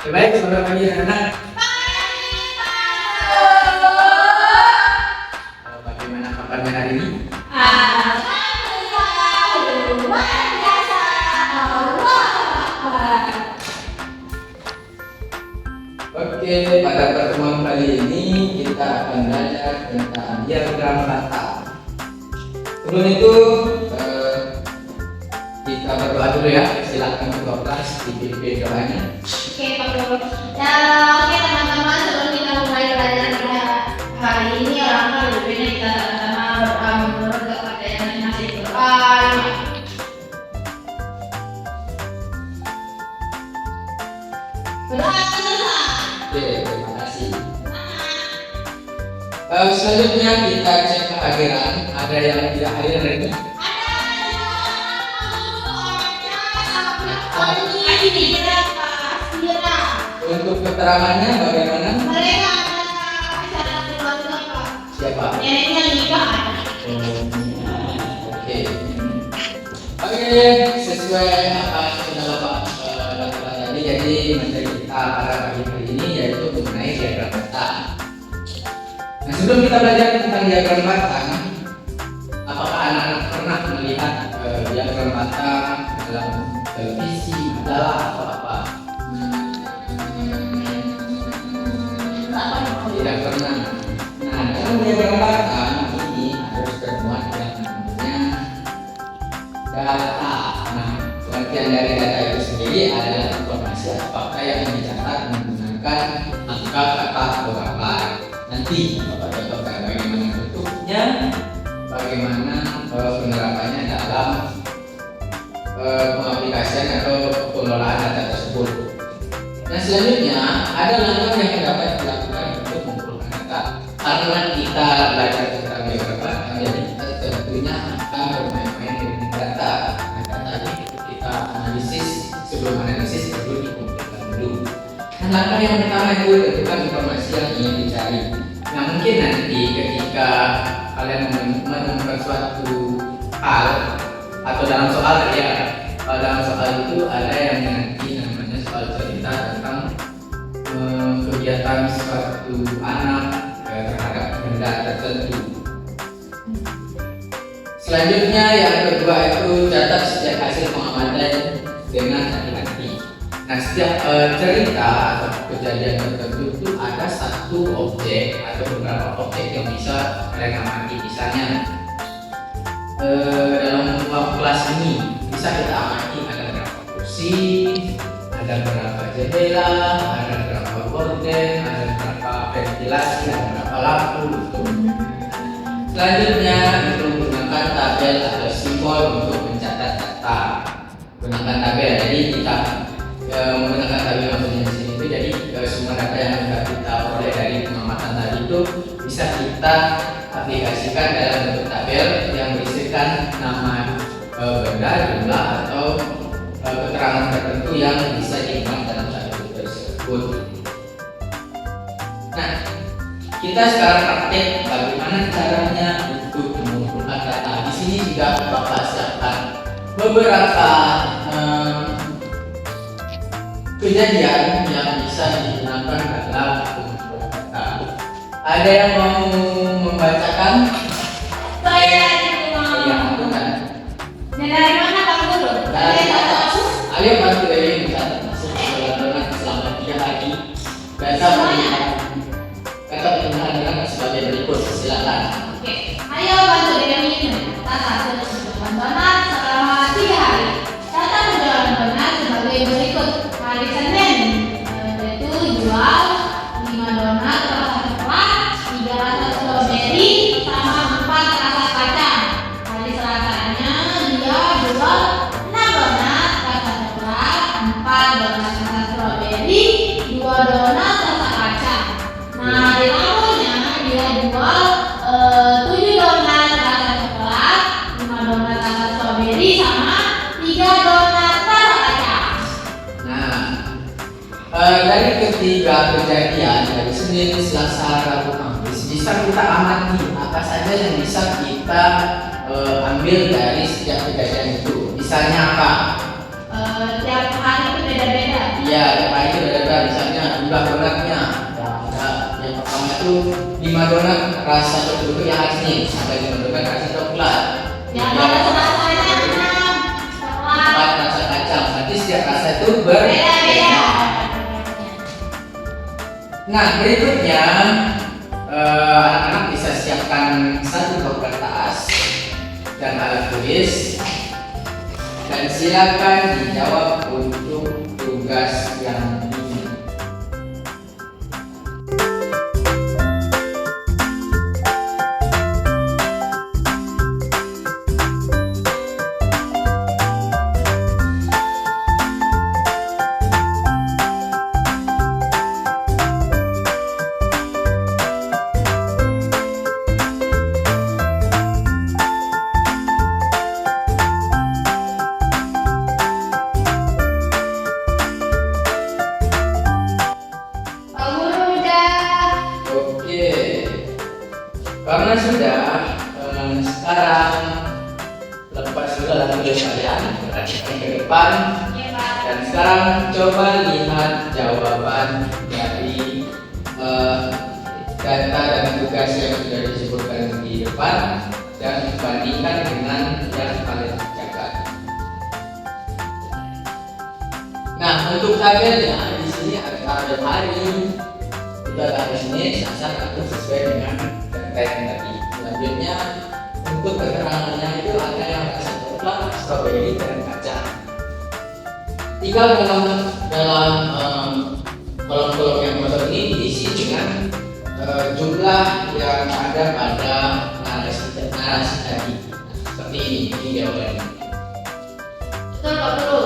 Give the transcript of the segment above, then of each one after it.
Baik, selamat pagi anak-anak. Bagaimana kabarnya hari ini? Oke, pada pertemuan kali ini kita akan belajar tentang diagram rata. Sebelum itu kita berdoa dulu ya. Silakan ketua kelas dipimpin doanya. Oke, Pak Guru. Ya, oke teman-teman, sebelum kita mulai belajar pada hari ini, alangkah lebih baiknya kita sama-sama berdoa menurut kepada yang masing-masing. Berdoa selesai. Oke, terima kasih. Selanjutnya kita cek kehadiran. Ada yang tidak hadir hari ini? Untuk keterangannya bagaimana? Mereka acara keluarga, Pak. Siapa? Neneknya nikah. Oke. Sesuai apa yang sudah Bapak lakukan tadi, jadi materi kita pada pagi hari ini yaitu mengenai diagram rata. Nah, sebelum kita belajar tentang diagram rata, apakah anak-anak pernah melihat diagram rata dalam televisi, majalah atau apa? Tidak pernah. Nah, dalam diagram rata ini harus termuat yang namanya data. Nah, pengertian dari data itu sendiri adalah informasi atau fakta yang dicatat menggunakan angka, kata, atau gambar. Nanti Bapak contohkan bagaimana bentuknya, bagaimana penerapannya dalam pengaplikasian atau pengelolaan data tersebut. Nah, selanjutnya ada langkah yang dapat dilakukan untuk mengumpulkan data. Karena kita belajar tentang diagram rata, jadi tentunya akan bermain-main dengan data. Nah, data ini kita analisis, sebelum analisis perlu dikumpulkan dulu. Nah, langkah yang pertama itu tentukan informasi yang ingin dicari. Nah, mungkin nanti ketika kalian menemukan suatu hal atau dalam soal ya, dalam soal itu ada yang nanti namanya soal cerita tentang kegiatan suatu anak terhadap benda tertentu. Selanjutnya yang kedua itu catat setiap hasil pengamatan dengan hati-hati. Nah, setiap cerita atau kejadian tertentu itu ada satu objek atau beberapa objek yang bisa kalian amati. Misalnya dalam kelas ini bisa kita amati ada berapa kursi, ada berapa jendela, ada berapa gorden, ada berapa ventilasi, ada berapa lampu. Selanjutnya itu menggunakan tabel atau simbol untuk mencatat data. Gunakan tabel, jadi kita menggunakan tabel maksudnya di sini itu jadi semua data yang sudah kita peroleh dari pengamatan tadi itu bisa kita aplikasikan dalam bentuk tabel yang berisikan nama benda, jumlah atau keterangan tertentu yang bisa dimuat dalam tabel tersebut. Nah, kita sekarang praktek bagaimana caranya untuk mengumpulkan data. Di sini juga Bapak siapkan beberapa kejadian yang bisa digunakan dalam pengumpulan data. Ada yang mau membacakan? Saya mau. Iya, aku kan. Dan dari mana Pak Guru? Dari atas. Ayo bantu dari mencatat masuk ke dalam selama 3 hari. Data penggunaan sebagai berikut. Silakan. Oke, ayo bantu kami mencatat hasil penjualan donat selama 3 hari. Data penjualan donat sebagai berikut. Hari Senin yaitu jual 5 donat rasa coklat, 3 rasa strawberry, sama 4 rasa kacang. Hari Selasanya dia jual 6 donat rasa coklat, 4 donat rasa strawberry, 2 donat rasa kacang. Nah, hari Rabunya dia jual 7 donat rasa coklat, 5 donat rasa strawberry, sama 3 donat rasa kacang. Dari ketiga kejadian dari Senin, Selasa, Rabu, Kamis bisa kita amati apa saja yang bisa kita ambil dari setiap kejadian itu. Misalnya apa? Tiap hari itu beda-beda. Iya, tiap hari itu beda-beda. jumlah donatnya. Ada yang pertama itu 5 donat rasa coklat yang asli, ada 5 donat rasa coklat. Yang rasa rasanya 4 rasa kacang. Nanti setiap rasa itu beda-beda. Nah, berikutnya anak-anak bisa siapkan satu blok kertas dan alat tulis dan silakan dijawab untuk tugas yang ini. Karena sudah, sekarang lepas sudah langsung kalian perhatikan ke depan. Dan sekarang coba lihat jawaban dari data dan tugas yang sudah disebutkan di depan dan bandingkan dengan yang kalian kerjakan. Nah, untuk tabelnya di sini ada tabel hari, itu ada menit, asal atau sesuai dengan yang tadi. Selanjutnya untuk keterangannya itu ada yang rasa coklat, stroberi dan kacang. Tinggal dalam kolom-kolom yang kosong ini diisi dengan jumlah yang ada pada narasi tadi. Seperti ini jawabannya. Betul Pak Guru.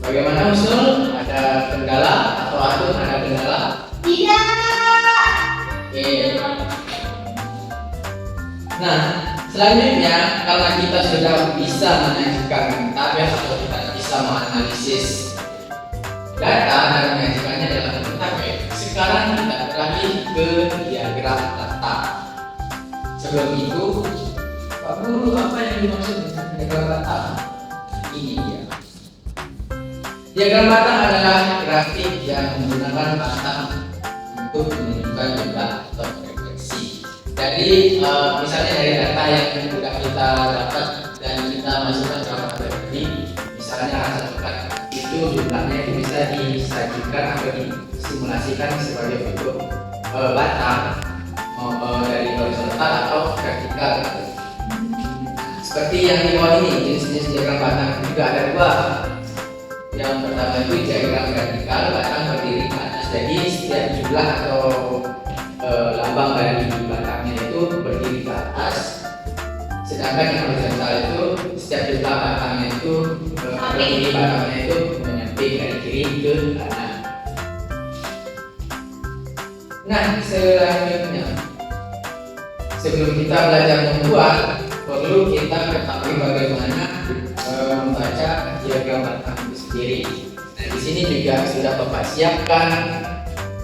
Bagaimana usul? Ada kendala atau ada kendala? Tidak. Oke. Nah, selanjutnya karena kita sudah bisa menyajikan tabel atau kita bisa menganalisis data dan menyajikannya dalam bentuk tabel, sekarang kita beralih ke diagram letak. Sebelum itu, Pak Guru, apa yang dimaksud dengan diagram letak? Ini dia. Diagram batang adalah grafik yang menggunakan batang untuk menunjukkan jumlah atau frekuensi. Jadi misalnya dari data yang sudah kita dapat dan kita masukkan ke tabel tadi, misalnya rasa coklat itu jumlahnya itu bisa disajikan atau disimulasikan sebagai bentuk batang dari horizontal atau vertikal. Seperti yang di bawah ini, jenis-jenis diagram batang juga ada dua. Yang pertama itu diagram vertikal, batang berdiri ke atas. Jadi setiap jumlah atau lambang dari batangnya itu berdiri ke atas. Sedangkan yang horizontal itu setiap jumlah batangnya itu berdiri batangnya itu menyamping dari kiri ke kanan. Nah, selanjutnya sebelum kita belajar membuat, perlu kita ketahui bagaimana membaca diagram batang itu sendiri. Nah, di sini juga sudah Bapak siapkan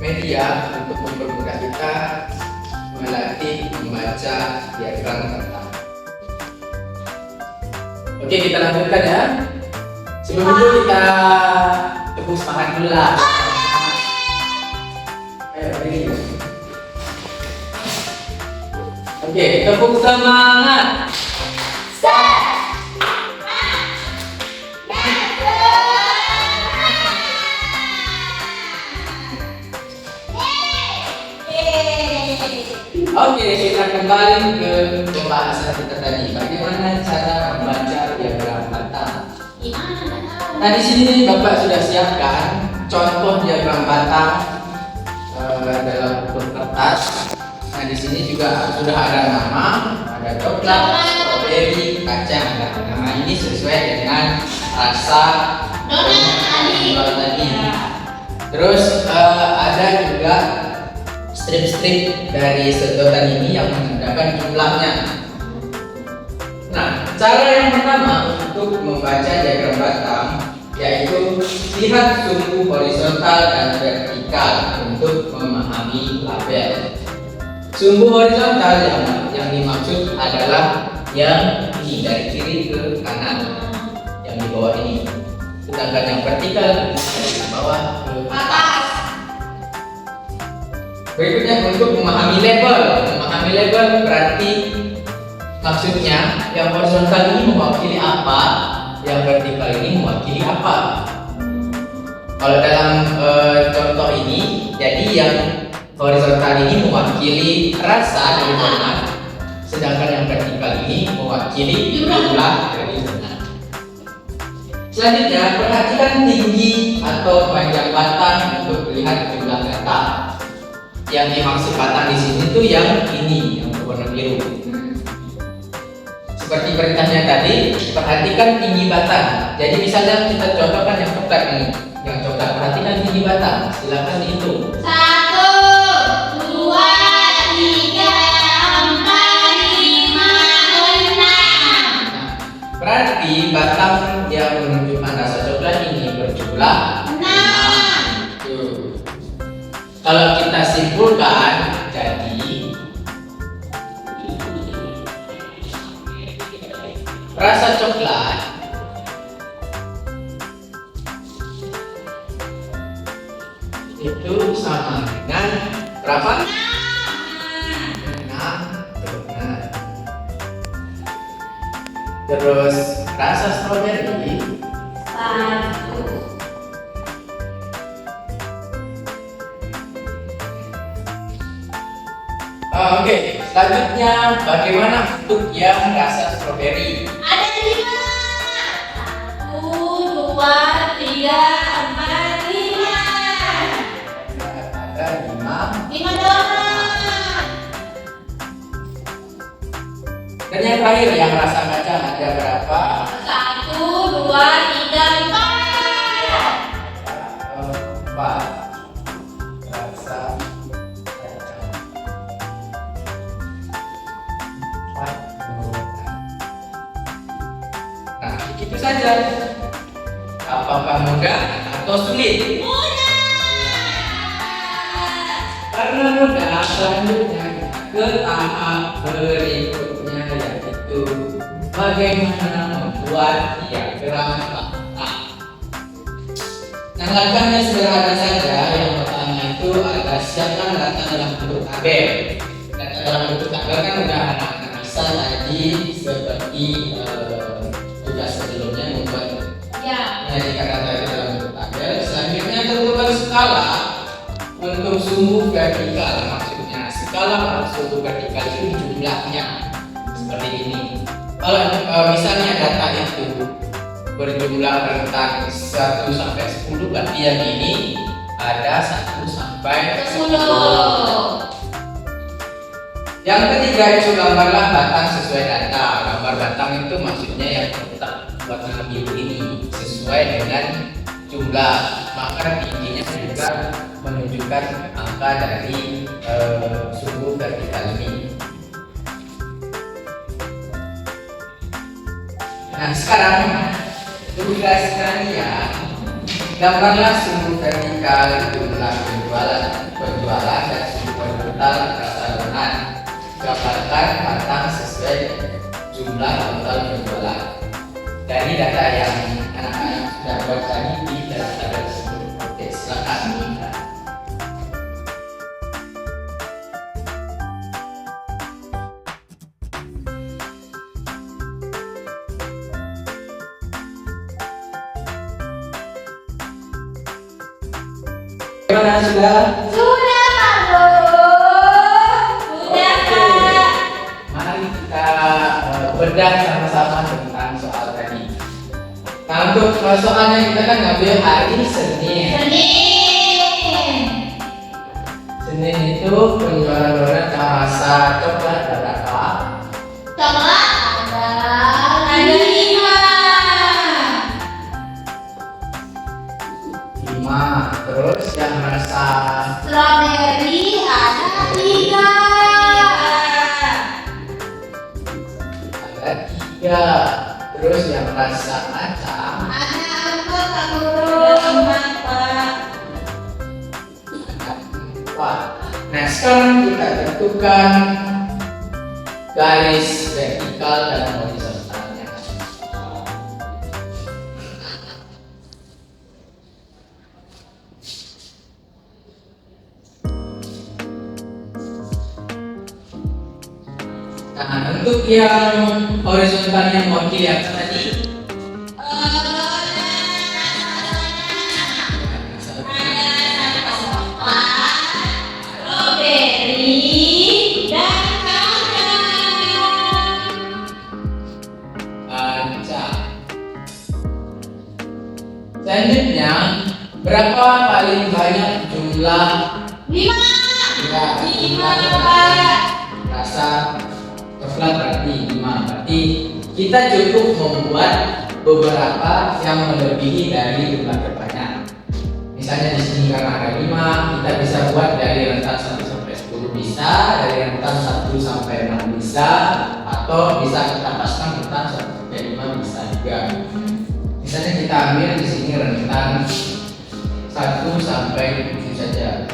media untuk mempermudah kita melatih membaca diagram batang. Oke, kita lanjutkan ya. Sebelum itu kita tepuk semangat dulu lah. Ayo, beri. Oke, tepuk semangat. Oke, kita kembali ke pembahasan kita tadi. Bagaimana cara membaca diagram batang? Nah, di sini Bapak sudah siapkan contoh diagram batang dalam bentuk kertas. Nah, di sini juga sudah ada nama, ada coklat, stroberi, kacang. Nah, nama ini sesuai dengan rasa donat tadi. Terus ada juga strip-strip dari sedotan ini yang menandakan jumlahnya. Nah, cara yang pertama untuk membaca diagram batang yaitu lihat sumbu horizontal dan vertikal untuk memahami label. Sumbu horizontal yang dimaksud adalah yang ini dari kiri ke kanan, yang di bawah ini. Sedangkan yang vertikal dari bawah ke atas. Berikutnya untuk memahami label. Memahami label berarti maksudnya yang horizontal ini mewakili apa, yang vertikal ini mewakili apa. Kalau dalam contoh ini, jadi yang horizontal ini mewakili rasa dari donat, sedangkan yang vertikal ini mewakili jumlah dari donat. Selanjutnya, perhatikan tinggi atau panjang batang untuk melihat jumlah data. Yang dimaksud batang di sini tuh yang ini, yang berwarna biru. Seperti perintahnya tadi, perhatikan tinggi batang. Jadi misalnya kita contohkan yang coklat ini, yang coklat, perhatikan tinggi batang. Silakan dihitung. 1, 2, 3, 4, 5, 6. Berarti batang yang menunjukkan rasa coklat ini berjumlah 6. Tuh. Kalau kita simpulkan, jadi rasa coklat itu sama dengan berapa? 6 donat. Terus rasa stroberi 1. Oke, selanjutnya bagaimana untuk yang rasa stroberi? Ada 5. 1, 2, 3, 4, 5. Ada 5. 5 donat. Dan yang terakhir yang rasa kacang ada berapa? 1, 2, 3, 4. 4. Rasa kacang 4 donat. Nah, begitu saja. Apakah mudah atau sulit? Mudah. Karena mudah, selanjutnya ke tahap berikutnya, yaitu bagaimana membuat diagram batang. Nah, langkahnya sederhana saja. Yang pertama itu ada siapkan data dalam bentuk tabel. Data dalam bentuk tabel kan udah anak-anak bisa tadi seperti tugas sebelumnya membuat Ya. menyajikan data itu dalam bentuk tabel. Selanjutnya tentukan skala untuk sumbu vertikal. Maksudnya skala untuk sumbu vertikal itu jumlahnya seperti ini. Kalau misalnya data itu berjumlah rentang 1 sampai 10, berarti yang ini ada 1 sampai 10. 10. Yang ketiga itu gambarlah batang sesuai data. Gambar batang itu maksudnya yang terletak warna biru ini sesuai dengan jumlah, maka tingginya juga menunjukkan angka dari sumbu vertikal ini. Nah, sekarang tugas kalian gambarlah sumbu vertikal jumlah penjualan dan sumbu total rasa donat. Gambarkan batang sesuai jumlah total penjualan dari data yang anak-anak sudah buat tadi di data tersebut. Oke, silakan. Gimana, sudah? Sudah, Pak Guru. Sudah, Kak. Mari kita bedah sama-sama tentang soal tadi. Nah, untuk soalnya kita kan ngambil hari Senin. Senin itu penjualan donat yang rasa coklat ada berapa? Coklat ada 5. 5. Terus yang rasa Strawberry ada 3. ada 3. Terus yang rasa kacang Ada 4, Pak Guru. 4, Pak. ada 4. Nah, sekarang kita tentukan garis vertikal dan horizontalnya. yang horizontal yang mewakili apa tadi? Selanjutnya, berapa paling banyak jumlah 5. ya, jumlah rasa coklat berarti 5. Berarti kita cukup membuat beberapa yang melebihi dari jumlah terbanyak. Misalnya di sini karena ada 5, kita bisa buat dari rentan 1 sampai 10 bisa, dari rentan 1 sampai 6 bisa, atau bisa kita pasang rentan 1 sampai 5 bisa juga. Misalnya kita ambil di sini rentan 1 sampai 7 saja.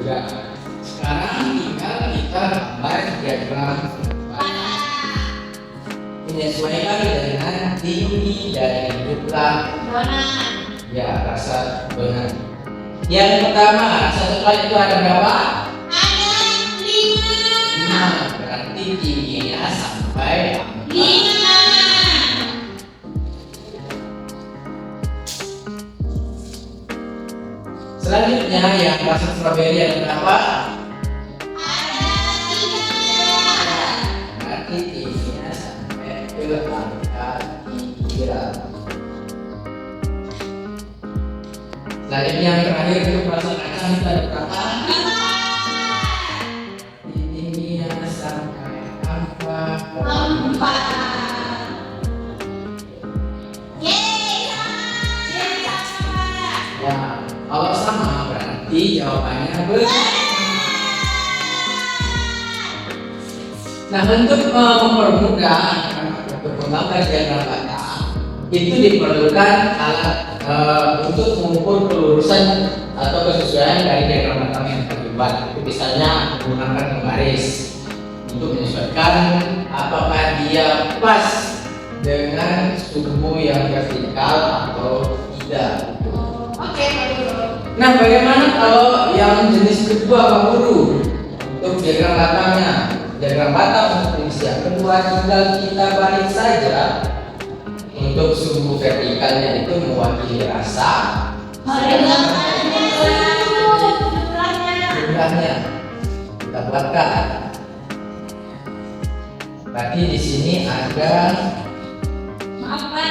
Nah, sekarang tinggal kita gambar diagram menyesuaikan dengan tinggi dari jumlah ya rasa donat. Yang pertama, rasa coklat itu ada berapa? Ada 5. 5. Berarti tingginya sampai 5. Selanjutnya yang rasa stroberi ada berapa? Ada 3. Berarti tingginya sampai ke angka 3. Selanjutnya yang terakhir itu rasa kacang itu ada berapa? 5. Tingginya sampai angka 4. Yeay, sama. ya. Kalau sama berarti jawabannya benar. Nah, untuk mempermudah perkembangan diagram batang itu diperlukan alat untuk mengukur kelurusan atau kesesuaian dari diagram batang yang terlibat. Itu misalnya menggunakan pembaris untuk menyesuaikan apakah dia pas dengan sumbu yang vertikal atau tidak. Oke, Pak Guru. Nah, bagaimana kalau yang jenis kedua, Pak Guru? Untuk diagram batangnya, diagram batang untuk jenis yang kedua tinggal kita balik saja. Untuk sumbu vertikalnya itu mewakili rasa, jumlahnya kita buatkan. Berarti di sini ada Maaf Pak,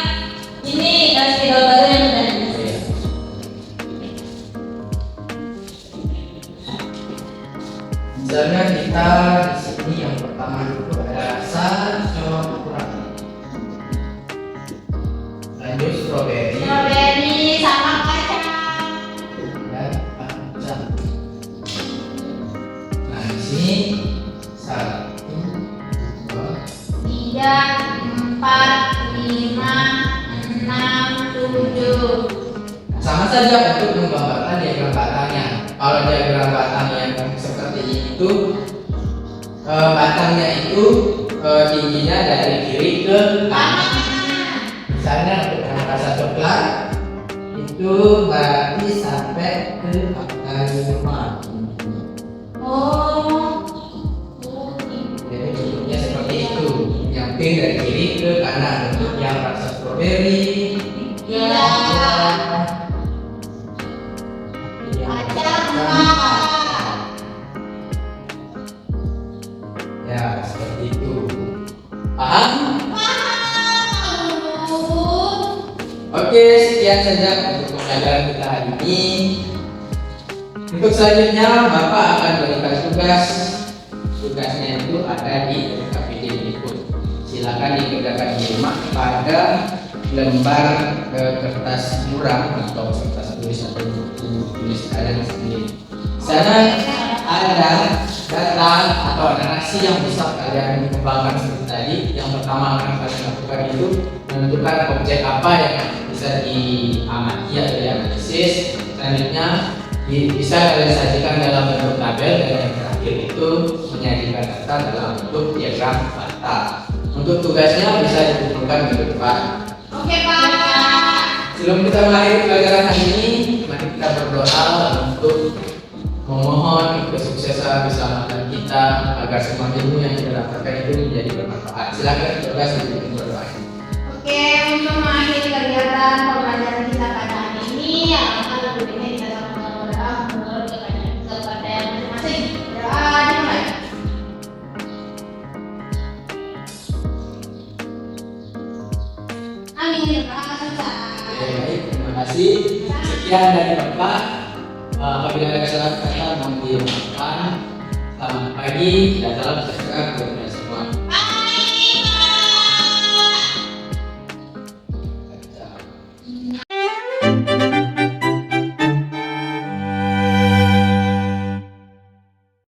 ini spidol baru yang udah ada. misalnya kita di sini yang pertama dulu ada rasa coklat, lanjut stroberi Strawberry sama kacang. dan kacang. Nah di sini 1, 2, 3, 4, 5, 6, 7. sama saja untuk menggambarkan diagram batangnya. Kalau diagram batang yang seperti itu, batangnya itu tingginya dari kiri ke kanan. Misalnya untuk yang rasa coklat itu berarti sampai ke angka 5. Oh. Jadi bentuknya seperti itu. Yang pink dari kiri ke kanan. Untuk yang rasa stroberi, Iya. ya seperti itu. Paham? Oke, sekian saja untuk pembelajaran kita hari ini. Untuk selanjutnya, Bapak akan berikan tugas. Tugasnya itu ada di KPD berikut. Silakan dikerjakan di rumah pada lembar kertas muram atau kertas tulis atau buku tulis kalian sendiri. Di sana ada data atau narasi yang bisa kalian kembangkan seperti tadi. Yang pertama akan kalian lakukan itu menentukan objek apa yang bisa diamati atau dianalisis. Selanjutnya bisa kalian sajikan dalam bentuk tabel dan yang terakhir hakim itu menyajikan data dalam bentuk diagram data. Untuk tugasnya bisa dikumpulkan minggu depan. Oke Pak. Sebelum kita mengakhiri pelajaran hari ini, mari kita berdoa untuk memohon kesuksesan keselamatan kita agar semua ilmu yang kita dapatkan itu menjadi bermanfaat. Silakan berdoa sebelum berdoa. Oke, untuk mengakhiri kegiatan pembelajaran kita pada hari ini, alangkah lebih baiknya kita sama-sama berdoa menurut kepada yang masing-masing. Berdoa dimulai. Amin. Terima kasih. Baik, terima kasih. Sekian dari Bapak. Apabila ada kesalahan kata mohon dimaafkan. Selamat pagi dan salam sejahtera.